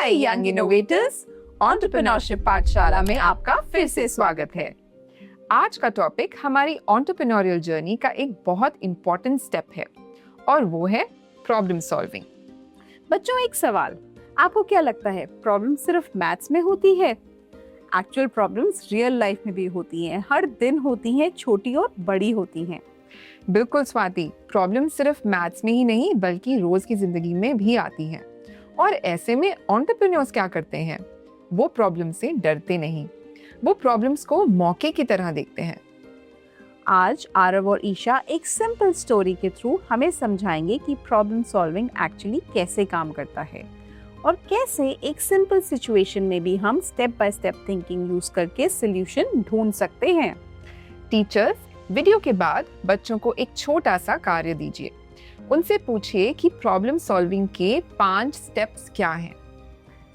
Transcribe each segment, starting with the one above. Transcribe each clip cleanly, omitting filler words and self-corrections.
हाय young innovators, entrepreneurship पाठशाला में आपका फिर से स्वागत है। आज का टॉपिक हमारी एंटरप्रेन्योरियल जर्नी का एक बहुत इंपॉर्टेंट स्टेप है और वो है प्रॉब्लम सॉल्विंग। बच्चों, एक सवाल, आपको क्या लगता है प्रॉब्लम सिर्फ मैथ्स में होती है? एक्चुअल प्रॉब्लम्स रियल लाइफ में भी होती हैं, हर दिन होती हैं, छोटी और बड़ी होती हैं। बिल्कुल स्वाति, प्रॉब्लम सिर्फ मैथ्स में ही नहीं बल्कि रोज की जिंदगी में भी आती हैं। और ऐसे में एंटरप्रेन्योर्स क्या करते हैं? वो प्रॉब्लम से डरते नहीं, वो प्रॉब्लम्स को मौके की तरह देखते हैं। आज आरव और ईशा एक सिंपल स्टोरी के थ्रू हमें समझाएंगे कि प्रॉब्लम सॉल्विंग एक्चुअली कैसे काम करता है और कैसे एक सिंपल सिचुएशन में भी हम step by step thinking use करके सॉल्यूशन ढूंढ सकते हैं। टीचर्स, वीडियो के बाद बच्चों को एक छोटा सा कार्य दीजिए। उनसे पूछिए कि प्रॉब्लम सॉल्विंग के 5 स्टेप्स क्या हैं।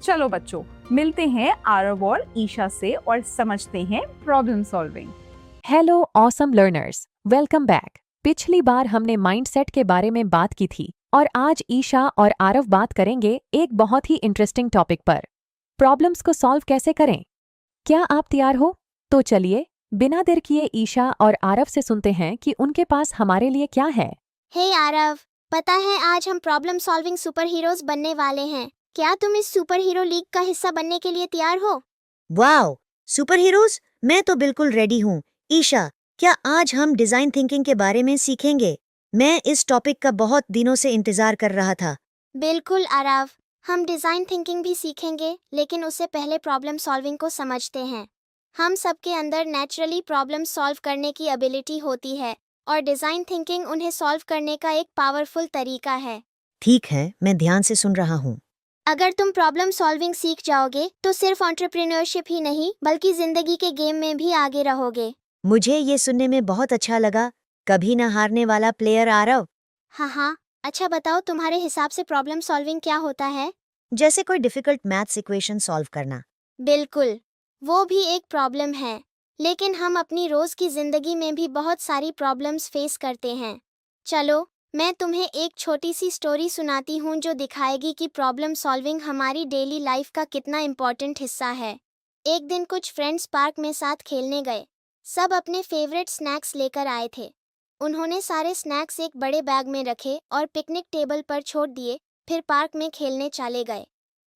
चलो बच्चों, मिलते हैं आरव और ईशा से और समझते हैं problem solving. Hello awesome learners, welcome back. पिछली बार हमने माइंडसेट के बारे में बात की थी और आज ईशा और आरव बात करेंगे एक बहुत ही इंटरेस्टिंग टॉपिक पर, प्रॉब्लम्स को सॉल्व कैसे करें। क्या आप तैयार हो? तो चलिए बिना देर किए ईशा और आरव से सुनते हैं कि उनके पास हमारे लिए क्या है। हे आरव, पता है आज हम प्रॉब्लम सॉल्विंग सुपर हीरोज बनने वाले हैं। क्या तुम इस सुपर हीरो लीग का हिस्सा बनने के लिए तैयार हो? वाओ, सुपर हीरोज, मैं तो बिल्कुल रेडी हूँ। ईशा, क्या आज हम डिजाइन थिंकिंग के बारे में सीखेंगे? मैं इस टॉपिक का बहुत दिनों से इंतजार कर रहा था। बिल्कुल आरव, हम डिजाइन थिंकिंग भी सीखेंगे, लेकिन उससे पहले प्रॉब्लम सॉल्विंग को समझते हैं। हम सबके अंदर नेचुरली प्रॉब्लम सॉल्व करने की एबिलिटी होती है और डिजाइन थिंकिंग उन्हें सॉल्व करने का एक पावरफुल तरीका है। ठीक है, मैं ध्यान से सुन रहा हूँ। अगर तुम प्रॉब्लम सॉल्विंग सीख जाओगे तो सिर्फ एंटरप्रेन्योरशिप ही नहीं बल्कि जिंदगी के गेम में भी आगे रहोगे। मुझे ये सुनने में बहुत अच्छा लगा। कभी न हारने वाला प्लेयर आरव। हाँ, अच्छा बताओ, तुम्हारे हिसाब से प्रॉब्लम सॉल्विंग क्या होता है? जैसे कोई डिफिकल्ट मैथ्स इक्वेशन सॉल्व करना। बिल्कुल, वो भी एक प्रॉब्लम है, लेकिन हम अपनी रोज की जिंदगी में भी बहुत सारी प्रॉब्लम्स फेस करते हैं। चलो, मैं तुम्हें एक छोटी सी स्टोरी सुनाती हूँ जो दिखाएगी कि प्रॉब्लम सॉल्विंग हमारी डेली लाइफ का कितना इम्पोर्टेंट हिस्सा है। एक दिन कुछ फ्रेंड्स पार्क में साथ खेलने गए। सब अपने फेवरेट स्नैक्स लेकर आए थे। उन्होंने सारे स्नैक्स एक बड़े बैग में रखे और पिकनिक टेबल पर छोड़ दिए, फिर पार्क में खेलने चले गए।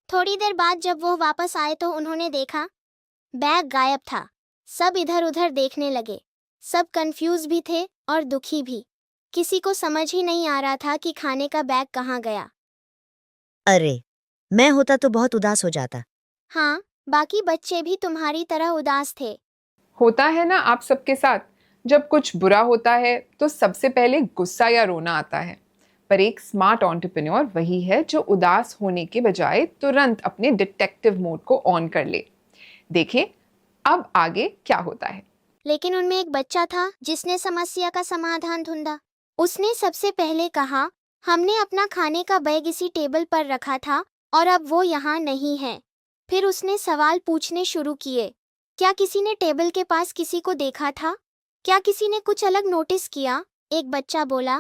थोड़ी देर बाद जब वो वापस आए तो उन्होंने देखा बैग गायब था। सब इधर उधर देखने लगे। सब कंफ्यूज भी थे और दुखी भी। किसी को समझ ही नहीं आ रहा था कि खाने का बैग कहाँ गया। अरे, मैं होता तो बहुत उदास हो जाता। हाँ, बाकी बच्चे भी तुम्हारी तरह उदास थे। होता है ना आप सबके साथ, जब कुछ बुरा होता है तो सबसे पहले गुस्सा या रोना आता है। पर एक स्मार्ट एंटरप्रेन्योर वही है जो उदास होने के बजाय तुरंत अपने डिटेक्टिव मोड को ऑन कर ले। देखें अब आगे क्या होता है। लेकिन उनमें एक बच्चा था जिसने समस्या का समाधान ढूंढा। उसने सबसे पहले कहा, हमने अपना खाने का बैग इसी टेबल पर रखा था और अब वो यहाँ नहीं है। फिर उसने सवाल पूछने शुरू किए। क्या किसी ने टेबल के पास किसी को देखा था? क्या किसी ने कुछ अलग नोटिस किया? एक बच्चा बोला,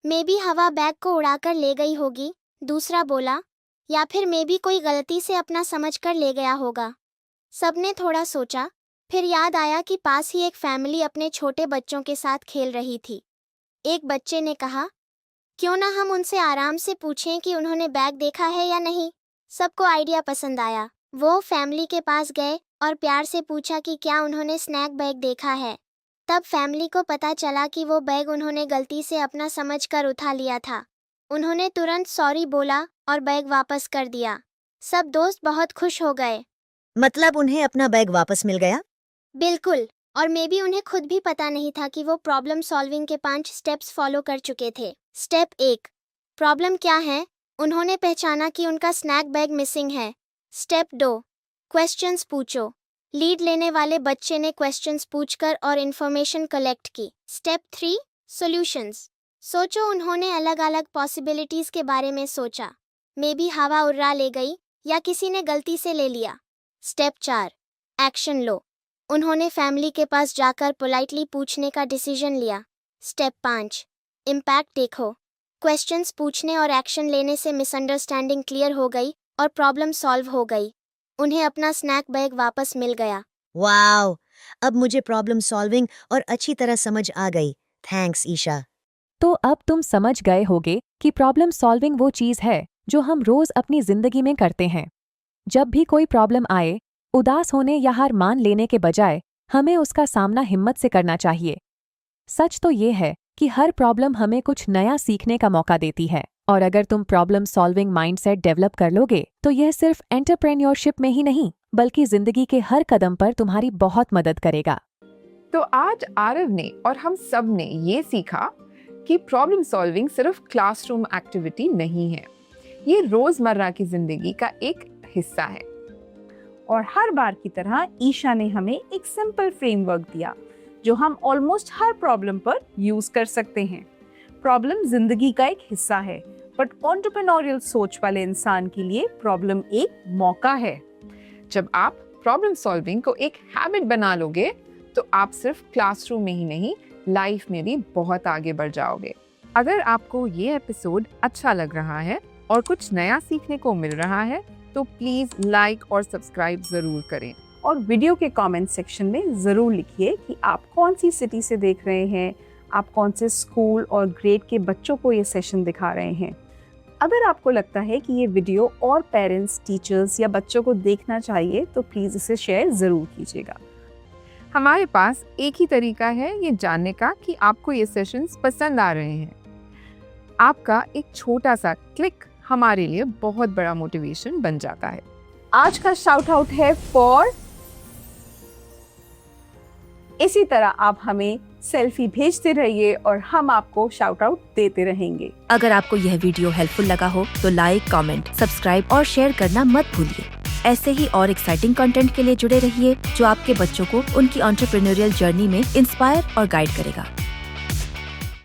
मे बी हवा बैग को उड़ाकर ले गई होगी। दूसरा बोला, या फिर मे बी कोई गलती से अपना समझकर ले गया होगा। सबने थोड़ा सोचा, फिर याद आया कि पास ही एक फैमिली अपने छोटे बच्चों के साथ खेल रही थी। एक बच्चे ने कहा, क्यों ना हम उनसे आराम से पूछें कि उन्होंने बैग देखा है या नहीं। सबको आइडिया पसंद आया। वो फैमिली के पास गए और प्यार से पूछा कि क्या उन्होंने स्नैक बैग देखा है। तब फैमिली को पता चला कि वो बैग उन्होंने गलती से अपना समझकर उठा लिया था। उन्होंने तुरंत सॉरी बोला और बैग वापस कर दिया। सब दोस्त बहुत खुश हो गए। मतलब उन्हें अपना बैग वापस मिल गया? बिल्कुल, और मे बी उन्हें खुद भी पता नहीं था कि वो प्रॉब्लम सॉल्विंग के 5 स्टेप्स फॉलो कर चुके थे। स्टेप 1, प्रॉब्लम क्या है? उन्होंने पहचाना कि उनका स्नैक बैग मिसिंग है। स्टेप 2, क्वेश्चंस पूछो। लीड लेने वाले बच्चे ने क्वेश्चंस पूछकर और इन्फॉर्मेशन कलेक्ट की। Step 3, solutions. सोचो, उन्होंने अलग अलग पॉसिबिलिटीज के बारे में सोचा। मे बी हवा उड़ा ले गई या किसी ने गलती से ले लिया। स्टेप 4, एक्शन लो। उन्होंने फैमिली के पास जाकर पोलाइटली पूछने का डिसीजन लिया। स्टेप 5, इम्पैक्ट देखो। क्वेश्चंस पूछने और एक्शन लेने से मिसअंडरस्टैंडिंग क्लियर हो गई और प्रॉब्लम सॉल्व हो गई। उन्हें अपना स्नैक बैग वापस मिल गया। वाओ, अब मुझे प्रॉब्लम सॉल्विंग और अच्छी तरह समझ आ गई। थैंक्स ईशा। तो अब तुम समझ गए होगे कि प्रॉब्लम सॉल्विंग वो चीज़ है जो हम रोज अपनी जिंदगी में करते हैं। जब भी कोई प्रॉब्लम आए, उदास होने या हार मान लेने के बजाय हमें उसका सामना हिम्मत से करना चाहिए। सच तो ये है कि हर प्रॉब्लम हमें कुछ नया सीखने का मौका देती है, और अगर तुम प्रॉब्लम सॉल्विंग माइंडसेट डेवलप कर लोगे तो यह सिर्फ एंटरप्रेन्योरशिप में ही नहीं बल्कि जिंदगी के हर कदम पर तुम्हारी बहुत मदद करेगा। तो आज आरव ने और हम सब ने ये सीखा कि प्रॉब्लम सॉल्विंग सिर्फ क्लासरूम एक्टिविटी नहीं है, ये रोजमर्रा की जिंदगी का एक हिस्सा है। और हर बार की तरह ईशा ने हमें एक सिंपल फ्रेमवर्क दिया जो हम ऑलमोस्ट हर प्रॉब्लम पर यूज कर सकते हैं। प्रॉब्लम जिंदगी का एक हिस्सा है, बट एंटरप्रेन्योरियल सोच वाले इंसान के लिए प्रॉब्लम एक मौका है। जब आप प्रॉब्लम सॉल्विंग को एक हैबिट बना लोगे तो आप सिर्फ क्लासरूम में ही नहीं, लाइफ में भी बहुत आगे बढ़ जाओगे। अगर आपको ये एपिसोड अच्छा लग रहा है और कुछ नया सीखने को मिल रहा है तो प्लीज लाइक और सब्सक्राइब जरूर करें। और वीडियो के कमेंट सेक्शन में ज़रूर लिखिए कि आप कौन सी सिटी से देख रहे हैं, आप कौन से स्कूल और ग्रेड के बच्चों को ये सेशन दिखा रहे हैं। अगर आपको लगता है कि ये वीडियो और पेरेंट्स, टीचर्स या बच्चों को देखना चाहिए तो प्लीज़ इसे शेयर ज़रूर कीजिएगा। हमारे पास एक ही तरीका है ये जानने का कि आपको ये सेशंस पसंद आ रहे हैं। आपका एक छोटा सा क्लिक हमारे लिए बहुत बड़ा मोटिवेशन बन जाता है। आज का शाउट आउट है फॉर। इसी तरह आप हमें सेल्फी भेजते रहिए और हम आपको शाउट आउट देते रहेंगे। अगर आपको यह वीडियो हेल्पफुल लगा हो तो लाइक, कमेंट, सब्सक्राइब और शेयर करना मत भूलिए। ऐसे ही और एक्साइटिंग कंटेंट के लिए जुड़े रहिए जो आपके बच्चों को उनकी एंटरप्रेन्योरियल जर्नी में इंस्पायर और गाइड करेगा।